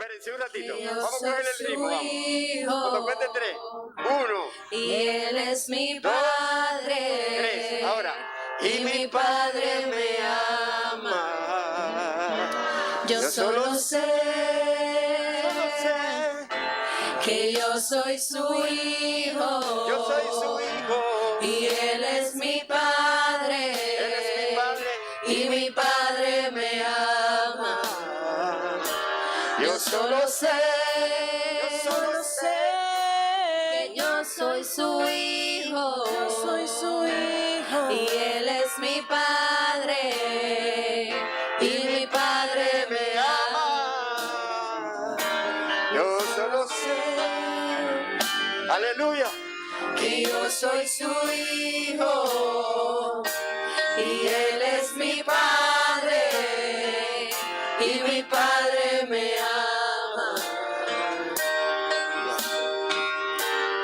espérense un ratito. Vamos a coger el ritmo, vamos. Cuando cuente 3. 1. Y Él es mi Padre. 3. Ahora. Y mi Padre me ama. Yo solo sé que yo soy su hijo. Yo soy su hijo. Y Él es mi Padre. Él es mi Padre. Y mi Padre me ama. Yo solo sé que yo soy su hijo. Yo soy su hijo. Y Él es mi Padre. Y mi Padre me ama. Yo solo sé. Aleluya. Que yo soy su hijo. Y Él es mi Padre. Y mi Padre me ama.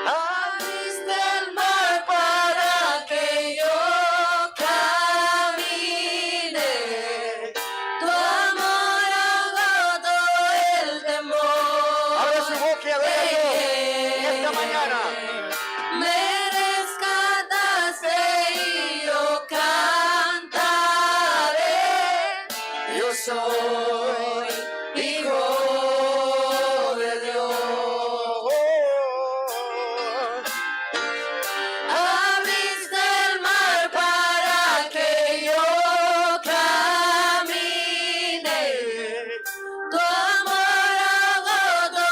Abriste el mar para que yo camine. Tu amor agotó el temor. Abra su boca y adora a Dios en esta mañana. Me rescataste y yo cantaré. Yo soy hijo de Dios. Abriste el mar para que yo camine. Tu amor agotó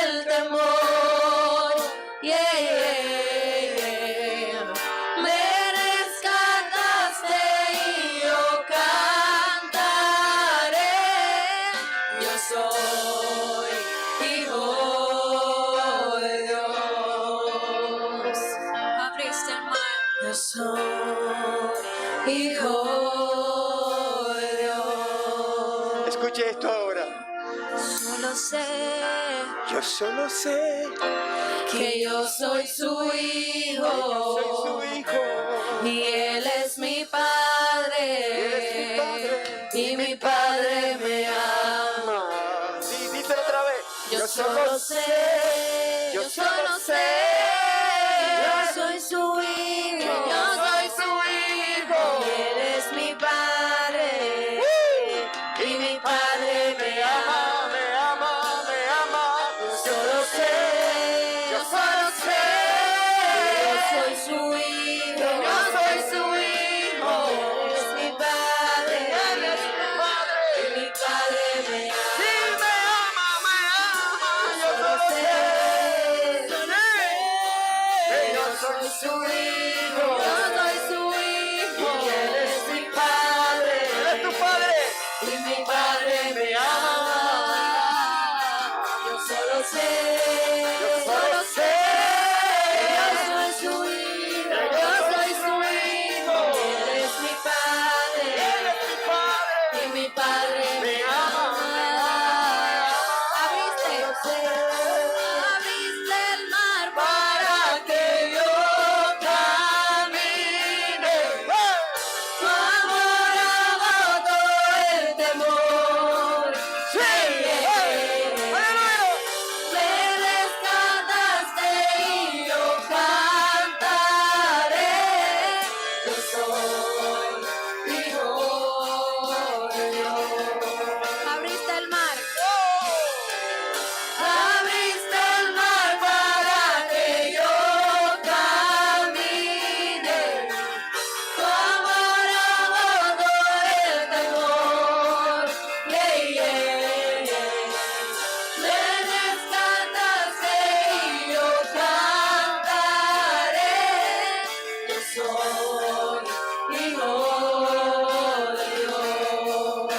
el temor. Yeah, yeah, yeah. Me rescataste y yo cantaré. Yo soy hijo de Dios. Abriste el mar. Yo soy hijo de Dios. Escuche esto ahora. Solo sé Yo solo sé que yo soy su hijo. soy su hijo. Y Él es mi Padre. Él es mi Padre. Y mi Padre me ama. Sí, díselo otra vez. Yo solo sé. Yo solo sé. Yo soy su hijo. Yo soy su hijo. Y Él es mi Padre. Y mi Padre me ama. Me ama, me ama. Yo solo sé. Yo solo sé. Yo soy su hijo. Yo soy su hijo. Él es mi Padre. Él es mi Padre. Y mi Padre me ama. Sí, me ama, me ama. Yo solo sé. Que yo soy su hijo. Yo soy su hijo. Y Él es mi Padre. Él es tu Padre. Y mi Padre me ama. Yo solo sé. Yo solo sé. Que yo soy su hijo. Yo soy su hijo. Él es mi Padre. Él es mi Padre. Y mi Padre Me ama, me Abriste el mar para que yo camine. Tu amor agotó el temor. Me rescataste y yo cantaré. Yo soy hijo de Dios. Abriste el mar. Abriste el mar para que yo camine. Tu amor agotó el temor. Yeah, yeah, yeah. Me rescataste y yo cantaré. Yo soy hijo de Dios.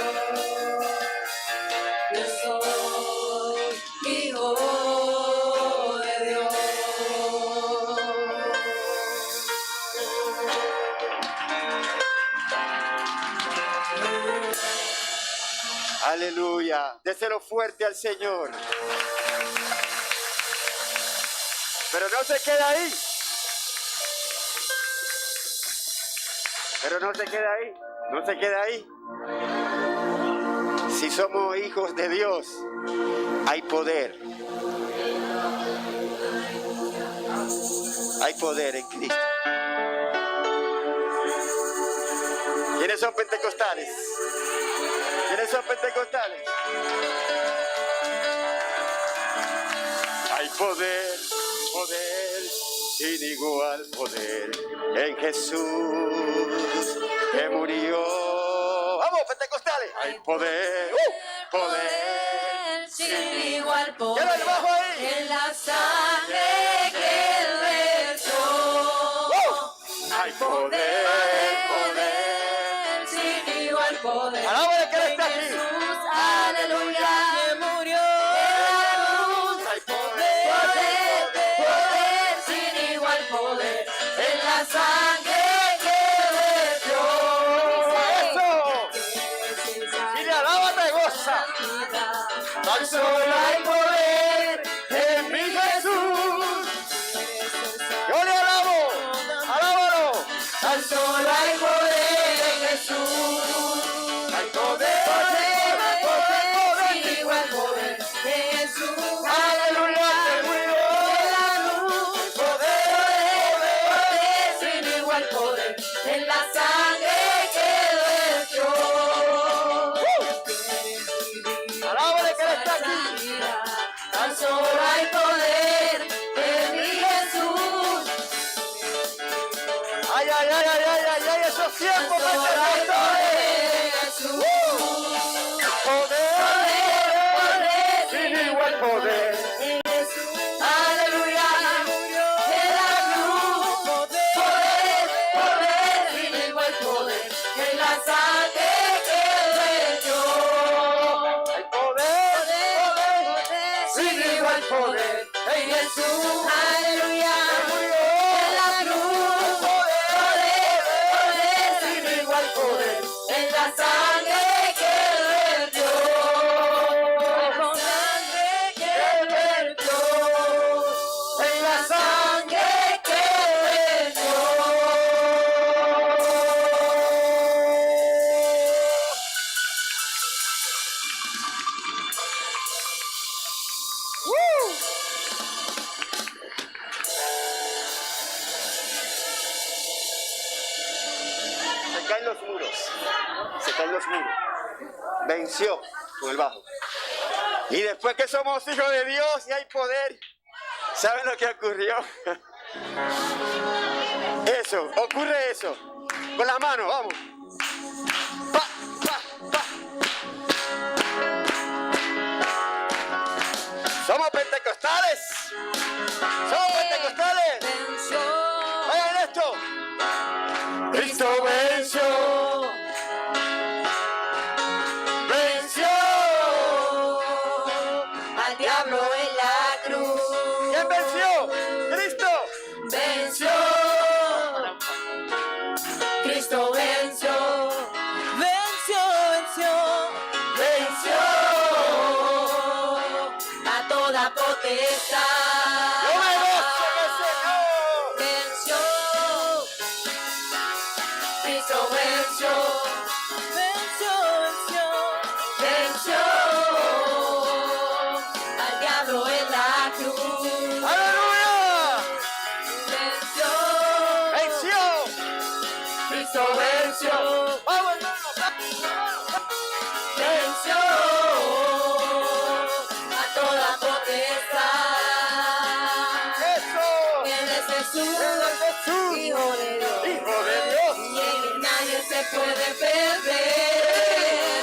Yo soy hijo de Dios. Aleluya. Déselo fuerte al Señor. Pero no se queda ahí. Pero no se queda ahí. No se queda ahí. Si somos hijos de Dios, hay poder. Hay poder en Cristo. ¿Quiénes son pentecostales? ¿Quiénes son pentecostales? Hay poder, poder, sin igual poder en Jesús que murió. ¡Vamos, pentecostales! Hay poder, poder, sin igual poder. ¿Quién el bajo ahí? En la sangre que Él vertió. Hay poder, poder, sin igual poder. Alábale que Él está aquí. Jesús, aleluya. Que murió. Hay poder, Poder, sin igual poder. En la sangre que vertió. ¡Eso! Y le alábate, goza. Tan solo hay poder en mi Jesús. Yo le alabo, alábalo. Tan solo hay poder en Jesús. Hay poder, Sin igual poder en Jesús. aleluya, que murió. En la luz. Poder, sin igual poder en la sangre que vertió. Alábale que Él está aquí. Tan solo hay poder en mi Jesús. Ay, ay, ay, ay, ay, ay, ay, esos tiempos, Solo hay pentecostales. poder en Jesús. Poder, sin igual poder. En Jesús. Aleluya. En la cruz. Poder, sin igual poder. En la sangre que vertió. Hay poder, Sin igual poder. En Jesús. Aleluya. En la cruz. Poder, sin igual poder. En la sangre que vertió. En la sangre que vertió. Se caen los muros. Se caen los muros. Venció con el bajo. Y después que somos hijos de Dios y hay poder, ¿saben lo que ocurrió? Eso, ocurre eso. Con la mano, vamos. Pa, pa, pa. Somos pentecostales. Somos pentecostales. Venció. Oigan esto. Cristo venció. Venció. Al diablo en la cruz. ¿Quién venció? Cristo. Venció. Cristo venció. Venció, venció. Venció a toda potestad. Yo me gozo en el Señor. Venció. Cristo venció. Venció, venció. Venció al diablo en la cruz. ¡Aleluya! Venció. ¡Venció! Cristo venció. ¡Vamos, hermano! Venció a toda potestad. ¡Eso! Él es Jesús, Él es Jesús, Hijo de Dios. Hijo de Dios. Y en él nadie se puede perder.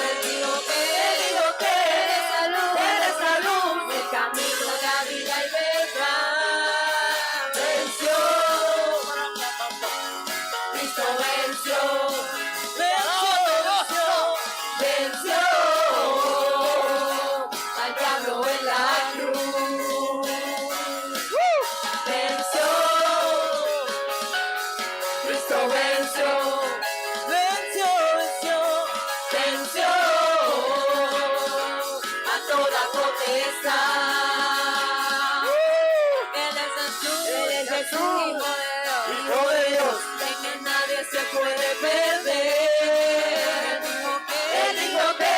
Él dijo que eres la luz, el camino, la vida y verdad. Venció. Cristo venció. Venció al diablo en la cruz. Venció. Cristo venció. Venció, venció. Venció a toda potestad. Él es Jesús, Hijo de Dios. de que nadie se puede perder. Él dijo que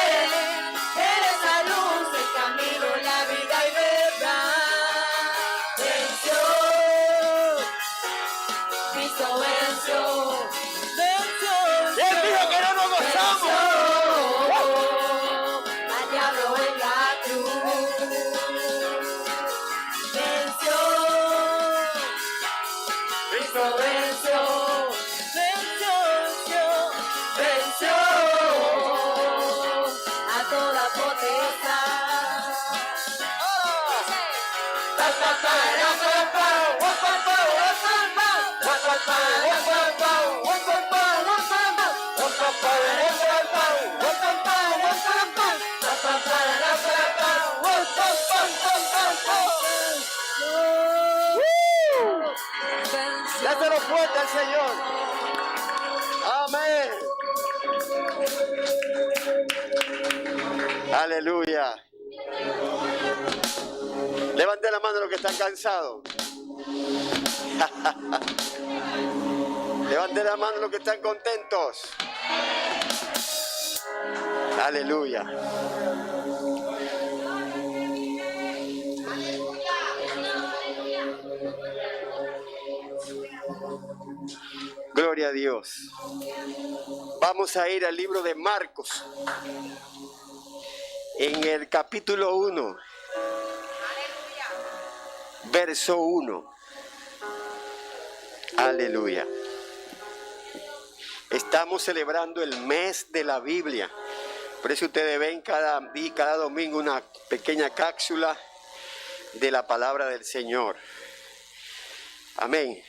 Dáselo fuerte al Señor. Amén. Aleluya. Levanten la mano los que están cansados. Levanten la mano los que están contentos. Aleluya. Gloria a Dios. Vamos a ir al libro de Marcos. En el capítulo 1. Verso 1. Aleluya. Estamos celebrando el mes de la Biblia. Por eso ustedes ven cada día, cada domingo, una pequeña cápsula de la palabra del Señor. Amén.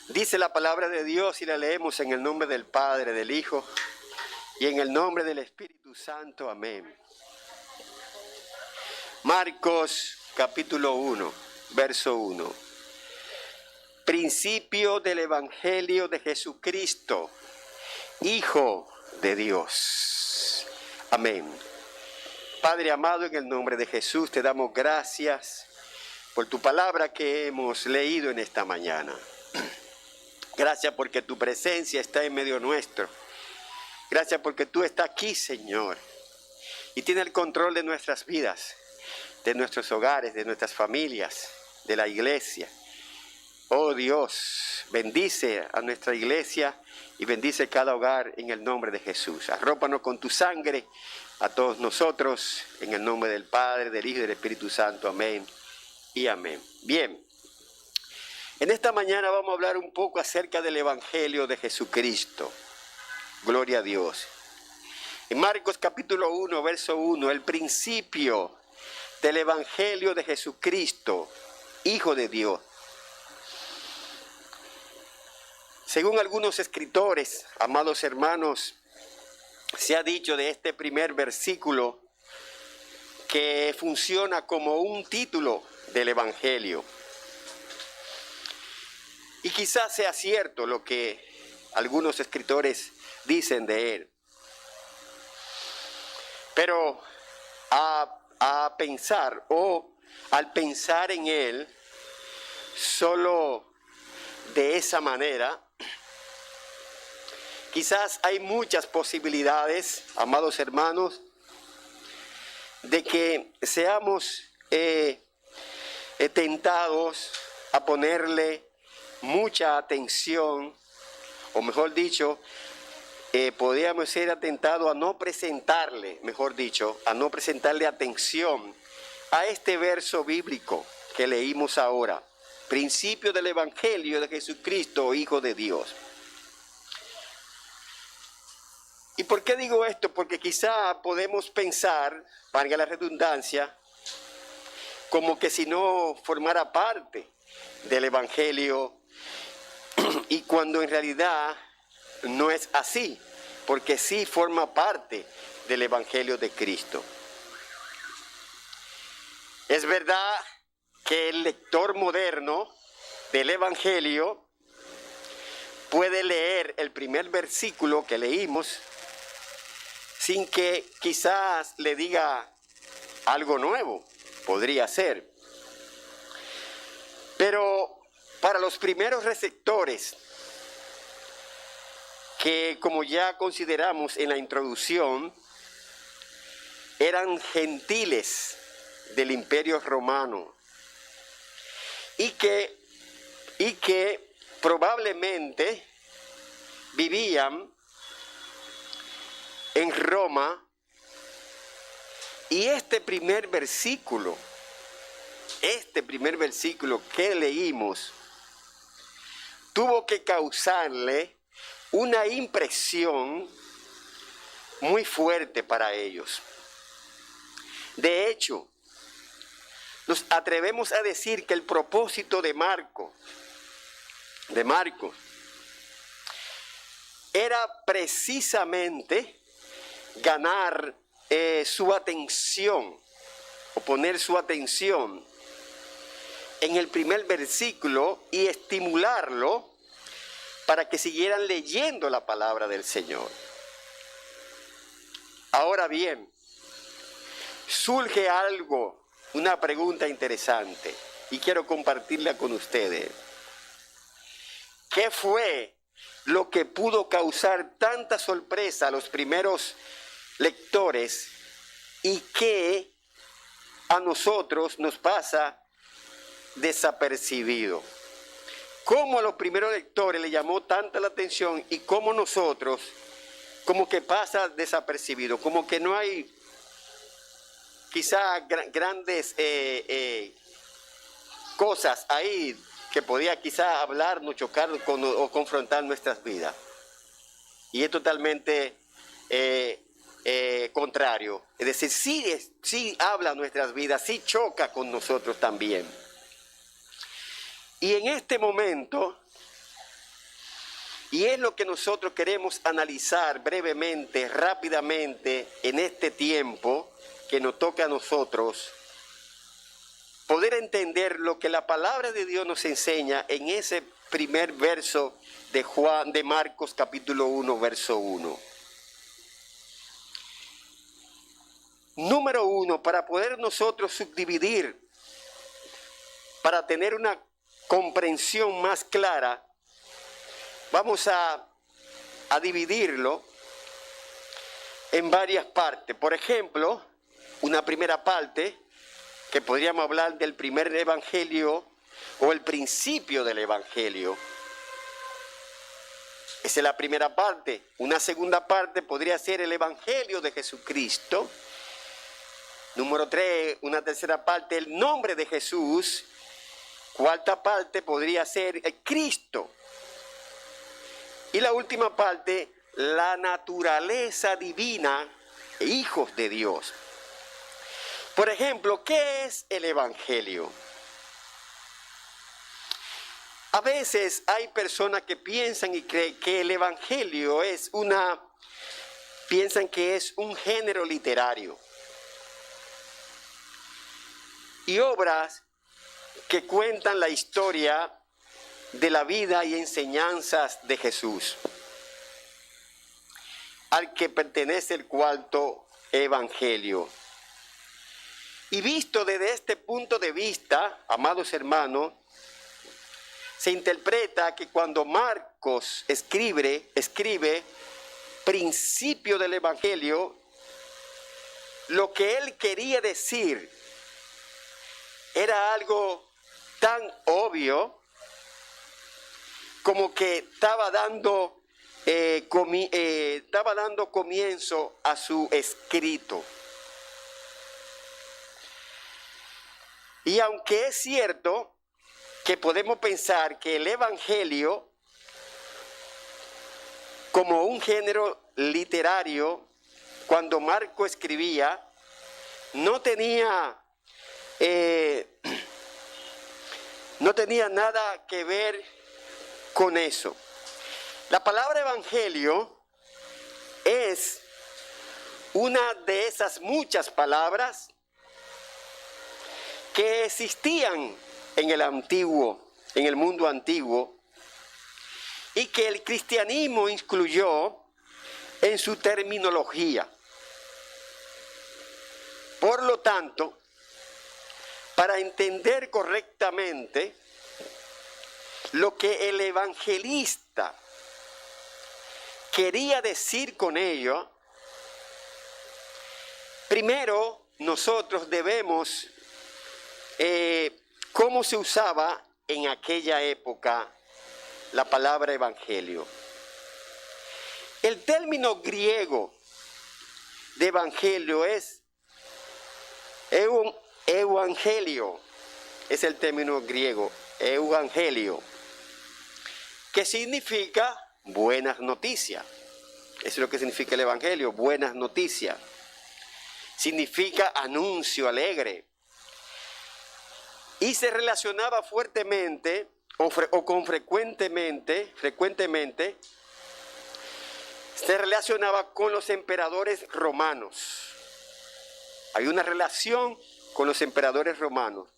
Dice la palabra de Dios y la leemos en el nombre del Padre, del Hijo y en el nombre del Espíritu Santo. Amén. Marcos capítulo 1, verso 1. Principio del Evangelio de Jesucristo, Hijo de Dios. Amén. Padre amado, en el nombre de Jesús te damos gracias por tu palabra que hemos leído en esta mañana. Gracias porque tu presencia está en medio nuestro. Gracias porque tú estás aquí, Señor, y tienes el control de nuestras vidas, de nuestros hogares, de nuestras familias, de la iglesia. Oh Dios, bendice a nuestra iglesia y bendice cada hogar en el nombre de Jesús. Arrópanos con tu sangre a todos nosotros, en el nombre del Padre, del Hijo y del Espíritu Santo. Amén y amén. Bien, en esta mañana vamos a hablar un poco acerca del Evangelio de Jesucristo. Gloria a Dios. En Marcos capítulo 1, verso 1, el principio del Evangelio de Jesucristo, Hijo de Dios. Según algunos escritores, amados hermanos, se ha dicho de este primer versículo que funciona como un título del Evangelio. Y quizás sea cierto lo que algunos escritores dicen de él. Pero a pensar o al pensar en él solo de esa manera, quizás hay muchas posibilidades, amados hermanos, de que seamos tentados a ponerle mucha atención, o mejor dicho, podríamos ser atentados a no presentarle, mejor dicho, a no presentarle atención a este verso bíblico que leímos ahora. Principio del Evangelio de Jesucristo, Hijo de Dios. ¿Y por qué digo esto? Porque quizá podemos pensar, valga la redundancia, como que si no formara parte del Evangelio, y cuando en realidad no es así, porque sí forma parte del Evangelio de Cristo. Es verdad que el lector moderno del Evangelio puede leer el primer versículo que leímos sin que quizás le diga algo nuevo, podría ser. Pero para los primeros receptores, que como ya consideramos en la introducción, eran gentiles del Imperio Romano y que probablemente vivían en Roma, y este primer versículo que leímos tuvo que causarle una impresión muy fuerte para ellos. De hecho, nos atrevemos a decir que el propósito de Marcos de Marcos era precisamente ganar su atención o poner su atención en el primer versículo y estimularlo para que siguieran leyendo la palabra del Señor. Ahora bien, surge algo, una pregunta interesante, y quiero compartirla con ustedes. ¿Qué fue lo que pudo causar tanta sorpresa a los primeros lectores y que a nosotros nos pasa desapercibido? ¿Cómo a los primeros lectores le llamó tanta la atención y cómo nosotros como que pasa desapercibido? Como que no hay quizá grandes cosas ahí que podía quizá hablarnos, chocarnos o confrontar nuestras vidas. Y es totalmente contrario. Es decir, sí habla nuestras vidas, sí choca con nosotros también. Y en este momento, y es lo que nosotros queremos analizar brevemente, rápidamente, en este tiempo que nos toca a nosotros, poder entender lo que la palabra de Dios nos enseña en ese primer verso de Marcos capítulo 1, verso 1. Número 1, para poder nosotros subdividir, para tener una comprensión más clara, vamos a dividirlo en varias partes. Por ejemplo, una primera parte, que podríamos hablar del primer evangelio o el principio del evangelio. Esa es la primera parte. Una segunda parte podría ser el evangelio de Jesucristo. Número 3, una tercera parte, el nombre de Jesús. Cuarta parte podría ser el Cristo. Y la última parte, la naturaleza divina, hijos de Dios. Por ejemplo, ¿qué es el evangelio? A veces hay personas que piensan y creen que el evangelio piensan que es un género literario. Y obras que cuentan la historia de la vida y enseñanzas de Jesús, al que pertenece el cuarto evangelio. Y visto desde este punto de vista, amados hermanos, se interpreta que cuando Marcos escribe principio del evangelio, lo que él quería decir era algo tan obvio como que estaba dando comienzo a su escrito. Y aunque es cierto que podemos pensar que el evangelio, como un género literario, cuando Marco escribía, no tenía nada que ver con eso. La palabra evangelio es una de esas muchas palabras que existían en el mundo antiguo, y que el cristianismo incluyó en su terminología. Por lo tanto, para entender correctamente lo que el evangelista quería decir con ello, primero nosotros debemos cómo se usaba en aquella época la palabra evangelio. El término griego de evangelio es evangelio, es el término griego, evangelio, que significa buenas noticias. Eso es lo que significa el evangelio, buenas noticias. Significa anuncio alegre. Y se relacionaba fuertemente frecuentemente se relacionaba con los emperadores romanos. Hay una relación con los emperadores romanos.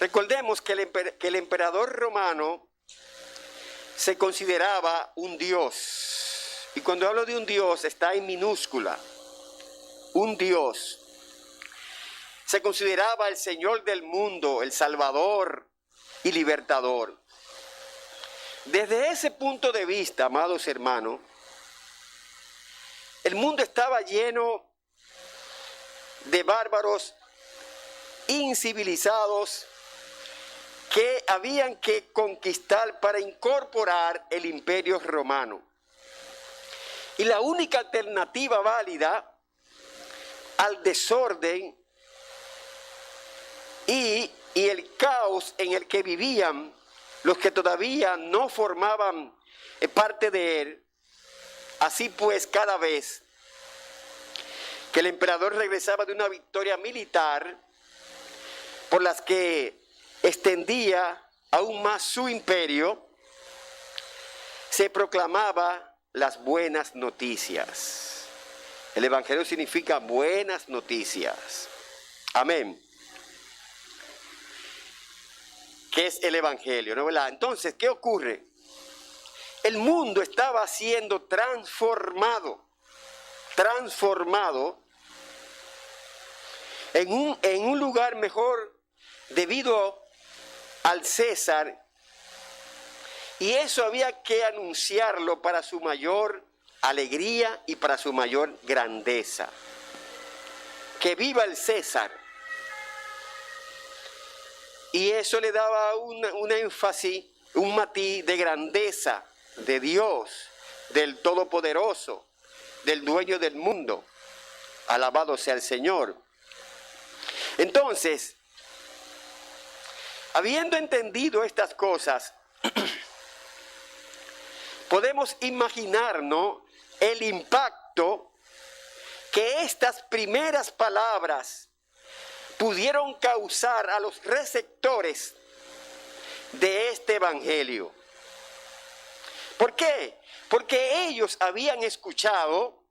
Recordemos que el emperador romano se consideraba un dios. Y cuando hablo de un dios está en minúscula. Un dios. Se consideraba el Señor del mundo, el Salvador y Libertador. Desde ese punto de vista, amados hermanos, el mundo estaba lleno de bárbaros incivilizados que habían que conquistar para incorporar el imperio romano. Y la única alternativa válida al desorden y el caos en el que vivían los que todavía no formaban parte de él, así pues cada vez que el emperador regresaba de una victoria militar por las que extendía aún más su imperio, se proclamaba las buenas noticias. El evangelio significa buenas noticias. Amén. ¿Qué es el evangelio? ¿No, verdad? Entonces, ¿qué ocurre? El mundo estaba siendo transformado en un lugar mejor debido al César, y eso había que anunciarlo para su mayor alegría y para su mayor grandeza. Que viva el César. Y eso le daba un énfasis, un matiz de grandeza de Dios, del Todopoderoso, del dueño del mundo. Alabado sea el Señor. Entonces, habiendo entendido estas cosas, podemos imaginarnos el impacto que estas primeras palabras pudieron causar a los receptores de este evangelio. ¿Por qué? Porque ellos habían escuchado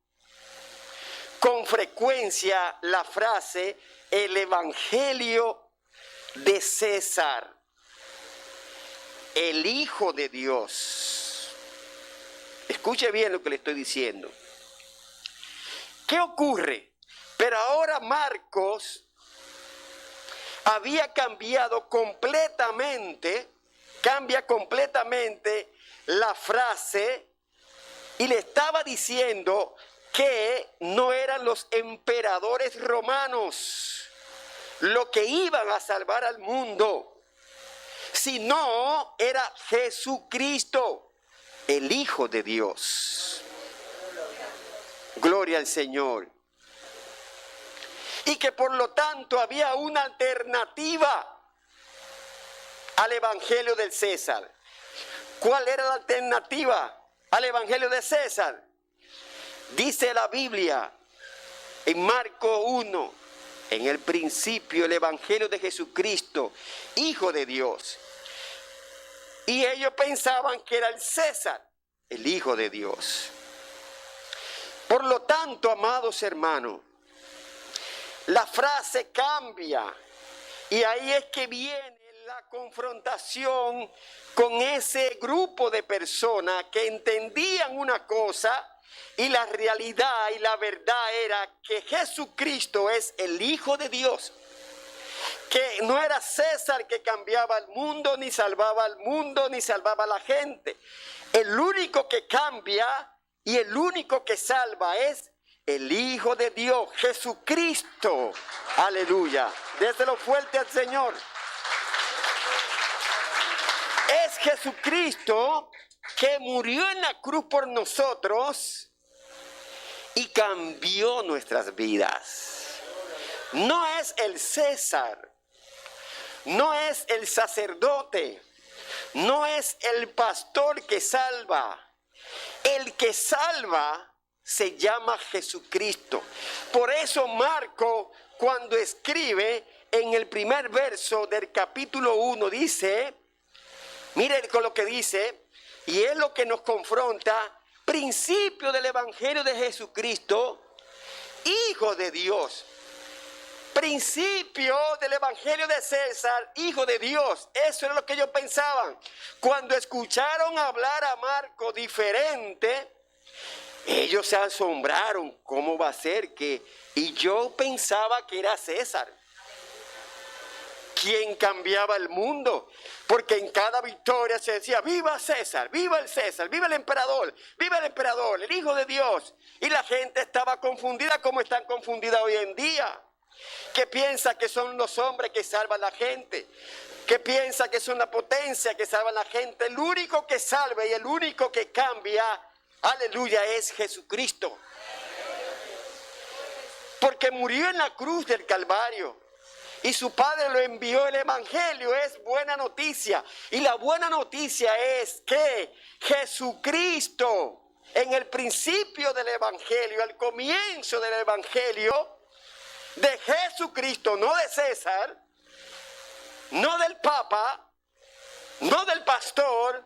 con frecuencia la frase el evangelio de César, el Hijo de Dios. Escuche bien lo que le estoy diciendo. ¿Qué ocurre? Pero ahora Marcos había cambiado completamente, cambia completamente la frase y le estaba diciendo que no eran los emperadores romanos lo que iban a salvar al mundo, sino era Jesucristo, el Hijo de Dios. Gloria al Señor. Y que por lo tanto había una alternativa al evangelio del César. ¿Cuál era la alternativa al evangelio de César? Dice la Biblia en Marcos 1, en el principio el evangelio de Jesucristo, Hijo de Dios. Y ellos pensaban que era el César, el Hijo de Dios. Por lo tanto, amados hermanos, la frase cambia y ahí es que viene la confrontación con ese grupo de personas que entendían una cosa y la realidad y la verdad era que Jesucristo es el Hijo de Dios, que no era César que cambiaba el mundo, ni salvaba al mundo, ni salvaba a la gente. El único que cambia y el único que salva es el Hijo de Dios, Jesucristo. Aleluya. Déselo fuerte al Señor. Es Jesucristo que murió en la cruz por nosotros y cambió nuestras vidas. No es el César, no es el sacerdote, no es el pastor que salva. El que salva se llama Jesucristo. Por eso Marco, cuando escribe, en el primer verso del capítulo 1 dice, miren con lo que dice, y es lo que nos confronta, principio del Evangelio de Jesucristo, Hijo de Dios. Principio del Evangelio de César, Hijo de Dios. Eso era lo que ellos pensaban. Cuando escucharon hablar a Marco diferente, ellos se asombraron. ¿Cómo va a ser que? Y yo pensaba que era César quien cambiaba el mundo, porque en cada victoria se decía, viva César, viva el emperador, el Hijo de Dios. Y la gente estaba confundida como están confundidas hoy en día, que piensa que son los hombres que salvan a la gente, que piensa que son la potencia que salva a la gente. El único que salva y el único que cambia, aleluya, es Jesucristo, porque murió en la cruz del Calvario. Y su Padre lo envió. El Evangelio es buena noticia. Y la buena noticia es que Jesucristo, en el principio del Evangelio, al comienzo del Evangelio, de Jesucristo, no de César, no del Papa, no del pastor,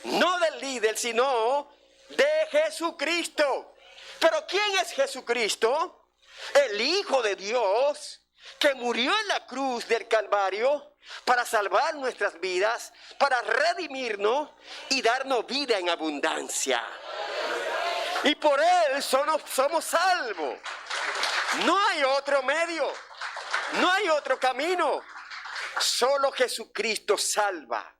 no del líder, sino de Jesucristo. ¿Pero quién es Jesucristo? El Hijo de Dios, que murió en la cruz del Calvario para salvar nuestras vidas, para redimirnos y darnos vida en abundancia. Y por Él somos salvos. No hay otro medio, no hay otro camino. Solo Jesucristo salva.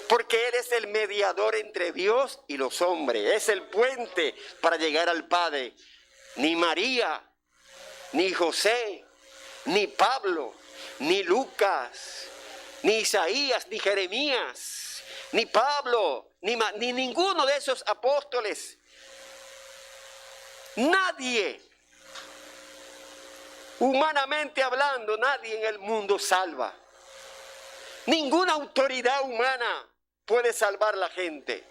Porque Él es el mediador entre Dios y los hombres. Es el puente para llegar al Padre. Ni María, ni José, ni Pablo, ni Lucas, ni Isaías, ni Jeremías, ni Pablo, ni ninguno de esos apóstoles. Nadie, humanamente hablando, nadie en el mundo salva. Ninguna autoridad humana puede salvar a la gente.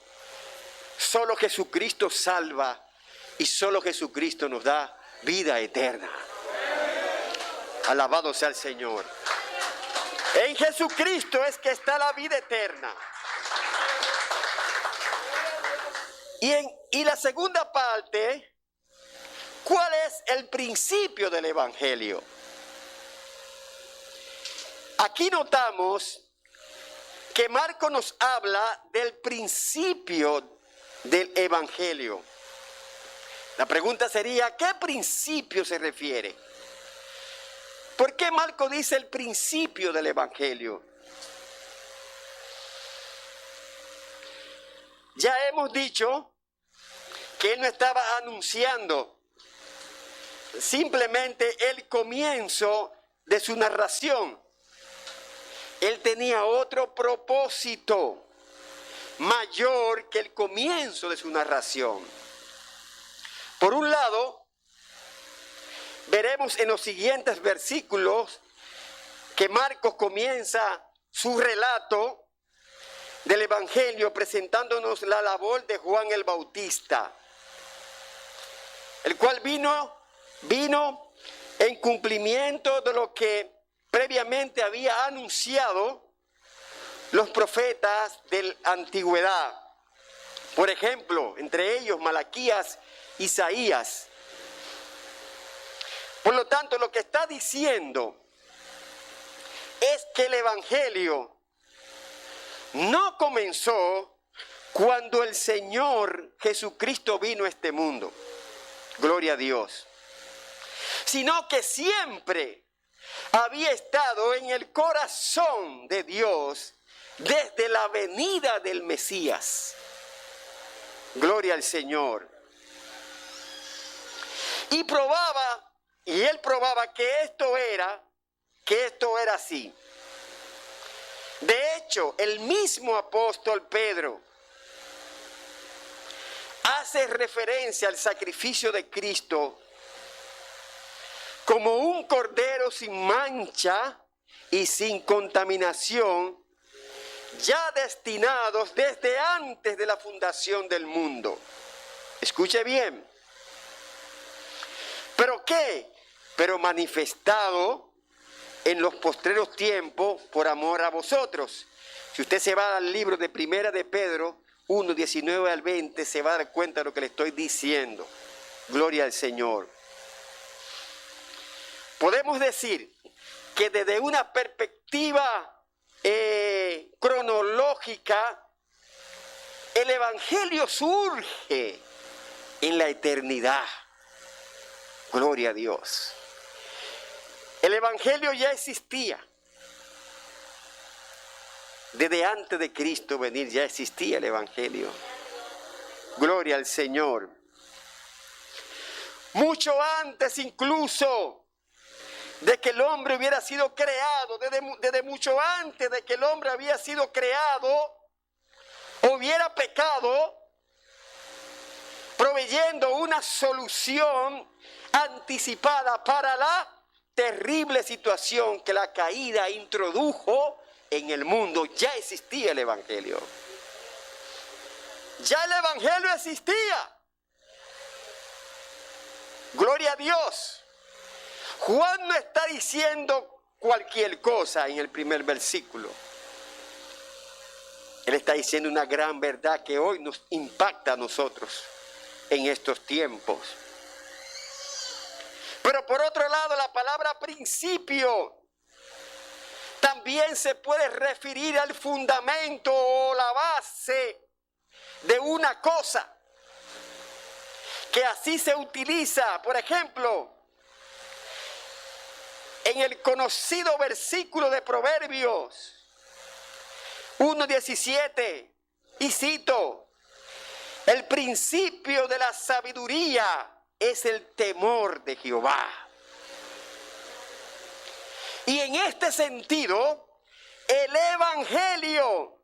Solo Jesucristo salva y solo Jesucristo nos da vida eterna. Alabado sea el Señor. En Jesucristo es que está la vida eterna. Y la segunda parte, ¿cuál es el principio del Evangelio? Aquí notamos que Marco nos habla del principio del Evangelio. La pregunta sería, ¿a qué principio se refiere? ¿Por qué Marco dice el principio del Evangelio? Ya hemos dicho que él no estaba anunciando simplemente el comienzo de su narración. Él tenía otro propósito mayor que el comienzo de su narración. Por un lado, veremos en los siguientes versículos que Marcos comienza su relato del Evangelio presentándonos la labor de Juan el Bautista, el cual vino en cumplimiento de lo que previamente había anunciado los profetas de la antigüedad. Por ejemplo, entre ellos Malaquías, Isaías. Por lo tanto, lo que está diciendo es que el Evangelio no comenzó cuando el Señor Jesucristo vino a este mundo. Gloria a Dios. Sino que siempre había estado en el corazón de Dios desde la venida del Mesías. Gloria al Señor. Y él probaba que esto era así. De hecho, el mismo apóstol Pedro hace referencia al sacrificio de Cristo como un cordero sin mancha y sin contaminación, ya destinados desde antes de la fundación del mundo. Escuche bien. ¿Pero qué? Pero manifestado en los postreros tiempos por amor a vosotros. Si usted se va al libro de Primera de Pedro 1, 19 al 20, se va a dar cuenta de lo que le estoy diciendo. Gloria al Señor. Podemos decir que desde una perspectiva cronológica, el Evangelio surge en la eternidad. Gloria a Dios. El Evangelio ya existía. Desde antes de Cristo venir ya existía el Evangelio. Gloria al Señor. Mucho antes incluso de que el hombre hubiera sido creado, desde mucho antes de que el hombre había sido creado, hubiera pecado, proveyendo una solución anticipada para la terrible situación que la caída introdujo en el mundo. Ya existía el Evangelio. Ya el Evangelio existía. Gloria a Dios. Juan no está diciendo cualquier cosa en el primer versículo. Él está diciendo una gran verdad que hoy nos impacta a nosotros en estos tiempos. Pero por otro lado, la palabra principio también se puede referir al fundamento o la base de una cosa, que así se utiliza, por ejemplo, en el conocido versículo de Proverbios 1:17, y cito: el principio de la sabiduría es el temor de Jehová. Y en este sentido, el Evangelio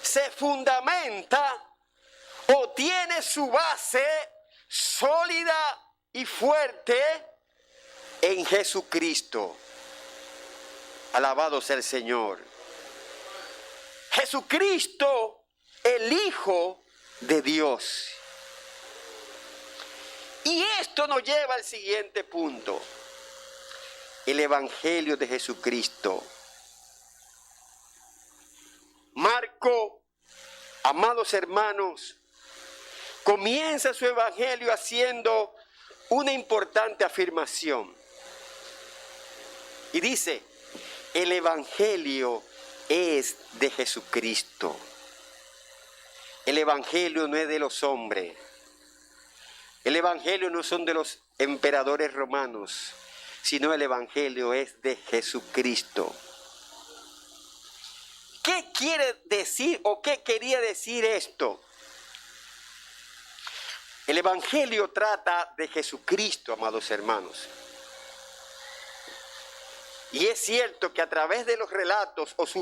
se fundamenta o tiene su base sólida y fuerte en Jesucristo. Alabado sea el Señor. Jesucristo, el Hijo de Dios. Y esto nos lleva al siguiente punto. El Evangelio de Jesucristo. Marco, amados hermanos, comienza su Evangelio haciendo una importante afirmación. Y dice: el Evangelio es de Jesucristo. El Evangelio no es de los hombres. El Evangelio no son de los emperadores romanos, sino el Evangelio es de Jesucristo. ¿Qué quiere decir o qué quería decir esto? El Evangelio trata de Jesucristo, amados hermanos. Y es cierto que a través de los relatos o sus